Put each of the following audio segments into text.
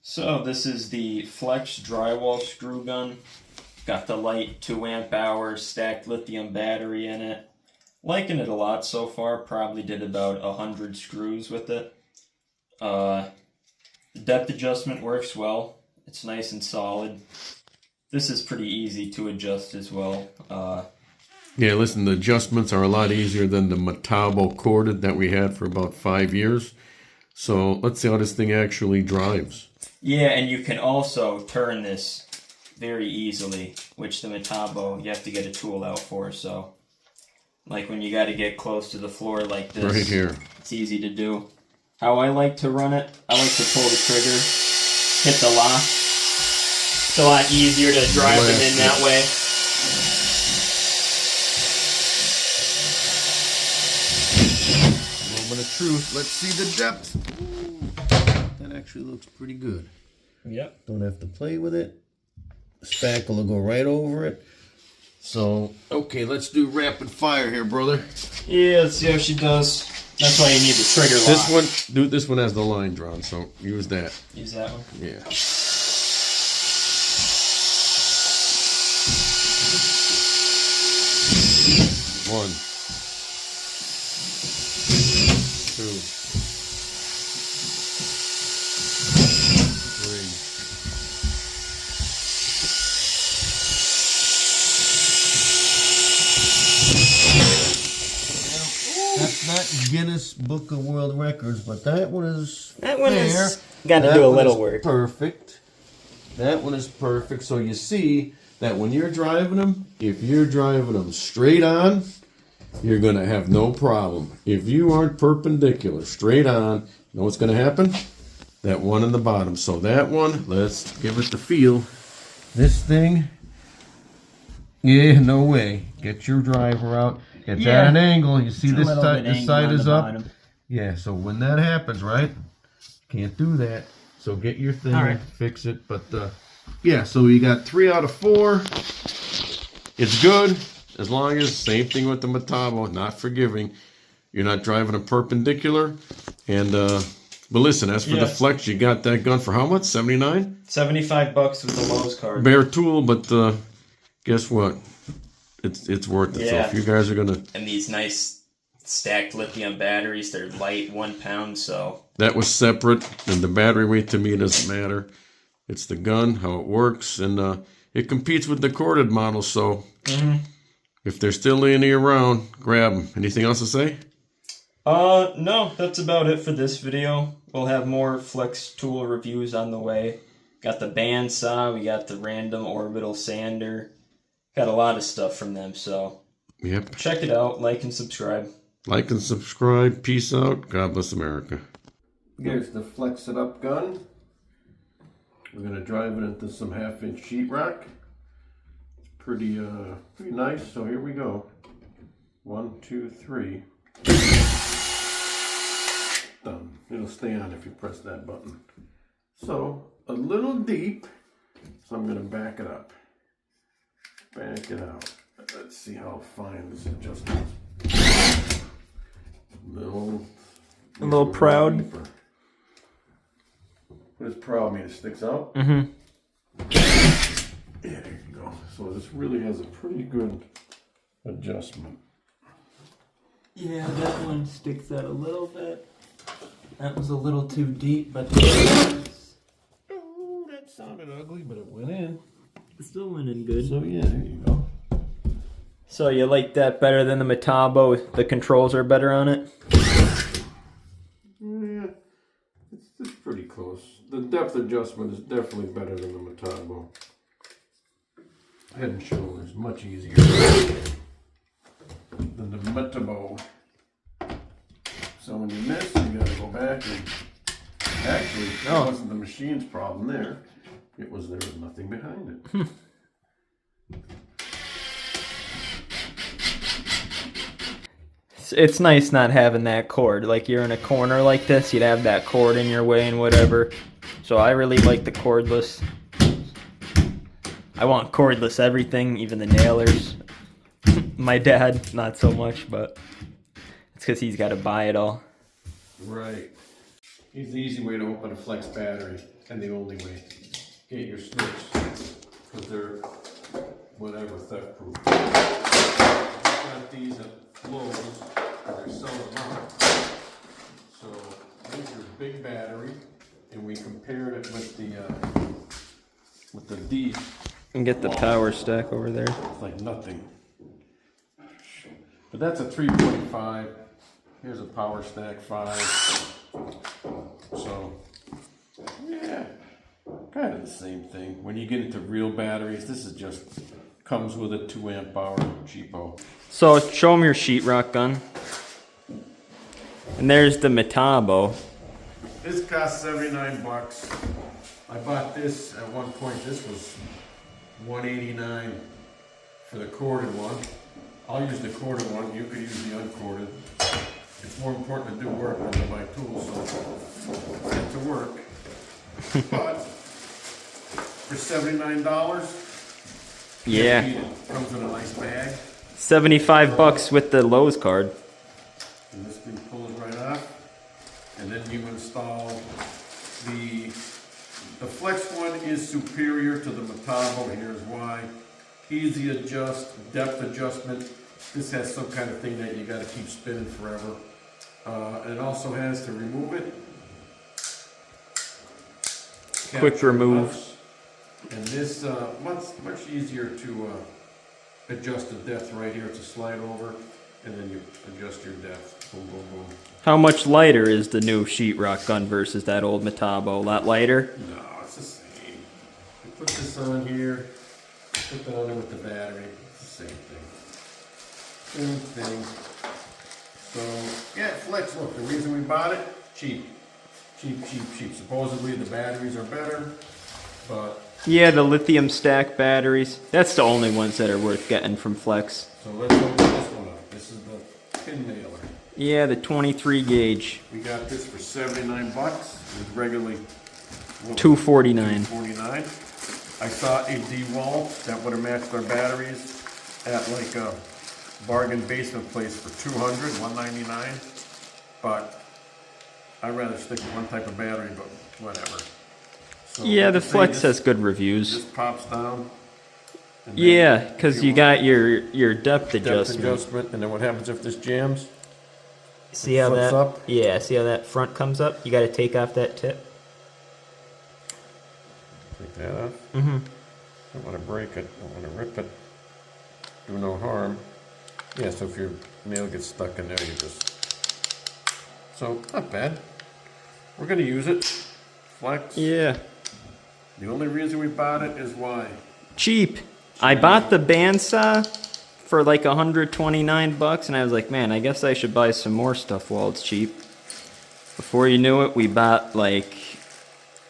So this is the Flex drywall screw gun. Got the light 2 amp hour stacked lithium battery in it. Liking it a lot so far. Probably did about 100 screws with it. The depth adjustment works well. It's nice and solid. This is pretty easy to adjust as well. Yeah, listen, the adjustments are a lot easier than the Metabo corded that we had for about 5 years. So let's see how this thing actually drives. Yeah, and you can also turn this very easily, which the Metabo, you have to get a tool out for. So, like when you got to get close to the floor like this, right here, it's easy to do. How I like to run it, I like to pull the trigger, hit the lock. It's a lot easier to drive them in that way. Moment of truth. Let's see the depth. Ooh, that actually looks pretty good. Yep. Don't have to play with it. The spackle will go right over it. So, okay, let's do rapid fire here, brother. Yeah, let's see how she does. That's why you need the trigger lock. This one has the line drawn, so use that. Use that one? Yeah. One. 2. 3. That's not Guinness Book of World Records, but that one is That one is got to do a little work. Perfect. That one is perfect. So you see that when you're driving them, if you're driving them straight on, you're going to have no problem. If you aren't perpendicular, straight on, you know what's going to happen? That one in the bottom. So that one, let's give it the feel. This thing, yeah, no way. Get your driver out. It's at an angle. You see this side is up. Bottom. Yeah, so when that happens, right? Can't do that. So get your thing, right. Fix it. But yeah, so you got 3 out of 4. It's good as long as, same thing with the Metabo, not forgiving. You're not driving a perpendicular. And but listen, as for the Flex, you got that gun for how much? $79? $75 with the Lowe's card. Bare tool, but guess what? It's worth it. Yeah. So if you guys are gonna, and these nice stacked lithium batteries, they're light, 1 pound. So that was separate, and the battery weight to me doesn't matter. It's the gun, how it works, and it competes with the corded model. So if they're still any around, grab them. Anything else to say? No, that's about it for this video. We'll have more Flex tool reviews on the way. Got the bandsaw, we got the random orbital sander. Got a lot of stuff from them, so yep. Check it out, like and subscribe. Like and subscribe. Peace out. God bless America. Here's the Flex It Up gun. We're going to drive it into some 1/2-inch sheetrock. It's pretty nice, so here we go. 1, 2, 3. Done. It'll stay on if you press that button. So, a little deep, so I'm going to back it up. Back it out. Let's see how fine this adjustment is. A little proud. Deeper. What does proud mean? It sticks out? Yeah, there you go. So this really has a pretty good adjustment. Yeah, that one sticks out a little bit. That was a little too deep, but oh, that sounded ugly, but it went in. It still went in good. So yeah, there you go. So you like that better than the Metabo? The controls are better on it? Yeah, it's pretty close. The depth adjustment is definitely better than the Metabo. Head and shoulders much easier than the Metabo. So when you miss, you gotta go back and actually it wasn't the machine's problem there. There was nothing behind it. It's nice not having that cord. Like you're in a corner like this, you'd have that cord in your way and whatever. So I really like the cordless. I want cordless everything, even the nailers. My dad, not so much, but it's because he's got to buy it all. Right. Here's the easy way to open a Flex battery. and the only way. Get your snakes, because they're whatever, theft proof. I've got these at Lowe's, and they're selling them out. So these are big battery, and we compared it with the D. And get the power stack over there. It's like nothing. But that's a 3.5. Here's a power stack 5. So yeah, kind of the same thing. When you get into real batteries, this is just comes with a 2 amp hour cheapo. So show them your sheetrock gun. And there's the Metabo. This cost 79 bucks. I bought this at one point. This was $189 for the corded one. I'll use the corded one. You could use the uncorded. It's more important to do work than to buy tools, so get to work. But for $79, Yeah. it comes in a nice bag. 75 bucks with the Lowe's card. And this thing pulls right off. And then you install the Flex one is superior to the Metabo. Here's why. Easy adjust, depth adjustment. This has some kind of thing that you got to keep spinning forever. And it also has to remove it. Quick remove. Nuts. And this much easier to adjust the depth right here. It's a slide over, and then you adjust your depth. Boom, boom, boom. How much lighter is the new sheetrock gun versus that old Metabo? A lot lighter? No, it's the same. You put this on here, put that on there with the battery. It's the same thing. Same thing. So, yeah, Flex, look, the reason we bought it, cheap. Cheap, cheap, cheap. Supposedly the batteries are better, but... Yeah, the lithium stack batteries. That's the only ones that are worth getting from Flex. So let's open this one up. This is the pin nailer. Yeah, the 23 gauge. We got this for 79 bucks. It was regularly... $249. $249. I saw a D-wall that would have matched our batteries at like a bargain basement place for $200, $199. But I'd rather stick with one type of battery, but whatever. So Yeah, the Flex has good reviews. This pops down. and then Yeah, because you want got your depth depth adjustment. adjustment, and then what happens if this jams? See how Flips that? up? Yeah, see how that front comes up? You got to take off that tip. Take that off. Mm-hmm. Don't want to break it. Don't want to rip it. Do no harm. Yeah, so if your nail gets stuck in there, you just... So, not bad. We're going to use it. Flex. Yeah. The only reason we bought it is why? Cheap. I bought the bandsaw for like 129 bucks, and I was like, man, I guess I should buy some more stuff while it's cheap. Before you knew it, we bought like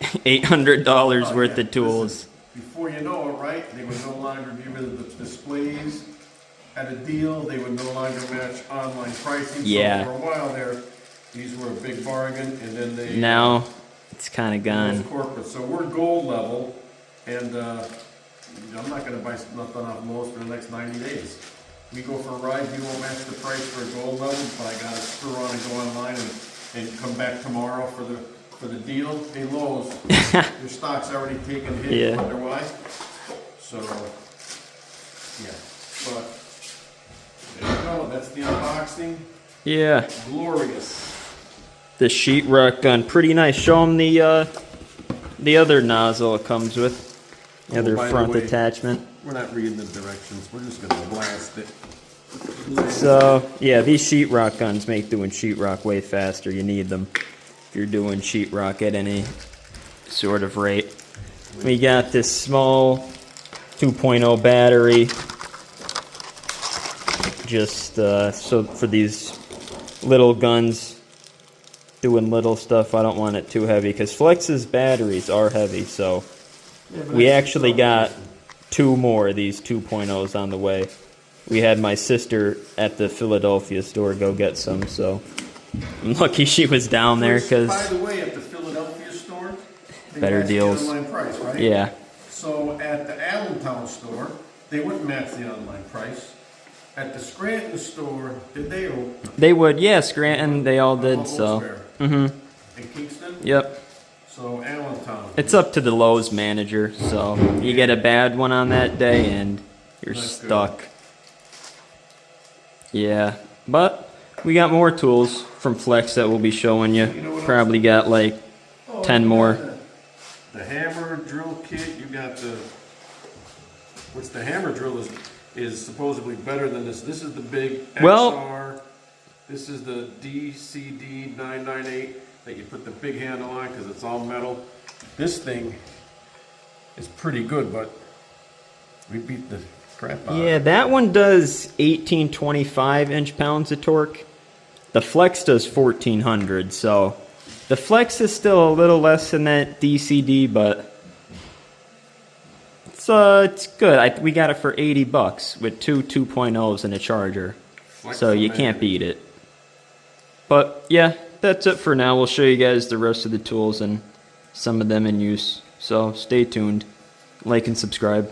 $800 worth of tools. Before you know it, right, they would no longer give you the displays at a deal. They would no longer match online pricing. Yeah. So for a while there, these were a big bargain, and then they... Now, it's kind of gone. It's corporate. So we're gold level, and I'm not going to buy nothing off Lowe's for the next 90 days. We go for a ride, we won't match the price for a gold level, but I got to screw on and go online and come back tomorrow for the deal. Hey Lowe's, your stock's already taken a hit. Yeah. You wonder why? So, yeah. But there you go. That's the unboxing. Yeah. Glorious. The sheetrock gun, pretty nice. Show them the other nozzle it comes with. The other by the front way, attachment. We're not reading the directions. We're just going to blast it. So, yeah, these sheetrock guns make doing sheetrock way faster. You need them if you're doing sheetrock at any sort of rate. We got this small 2.0 battery. Just so for these little guns, doing little stuff, I don't want it too heavy because Flex's batteries are heavy, so we actually got 2 more of these 2.0s on the way. We had my sister at the Philadelphia store go get some, so I'm lucky she was down there because... By the way, at the Philadelphia store, they better match deals. the online price, right? Yeah. So at the Allentown store, they wouldn't match the online price. At the Scranton store, did they? They would, yeah, Scranton, they all did, so. Mm-hmm. In Kingston? Yep. So Allentown. It's up to the Lowe's manager, so you get a bad one on that day and you're stuck. Yeah, but we got more tools from Flex that we'll be showing you. Probably got like 10 more. The hammer drill kit, you got the, which the hammer drill is supposedly better than this. This is the big XR. Well, this is the DCD 998 that you put the big handle on because it's all metal. This thing is pretty good, but we beat the crap out of it. yeah, that one does 1825 inch-pounds of torque. The Flex does 1400, so the Flex is still a little less than that DCD, but it's good. We got it for $80 with two 2.0s and a charger, so you can't beat it. But yeah, that's it for now. We'll show you guys the rest of the tools and some of them in use. So stay tuned, like and subscribe.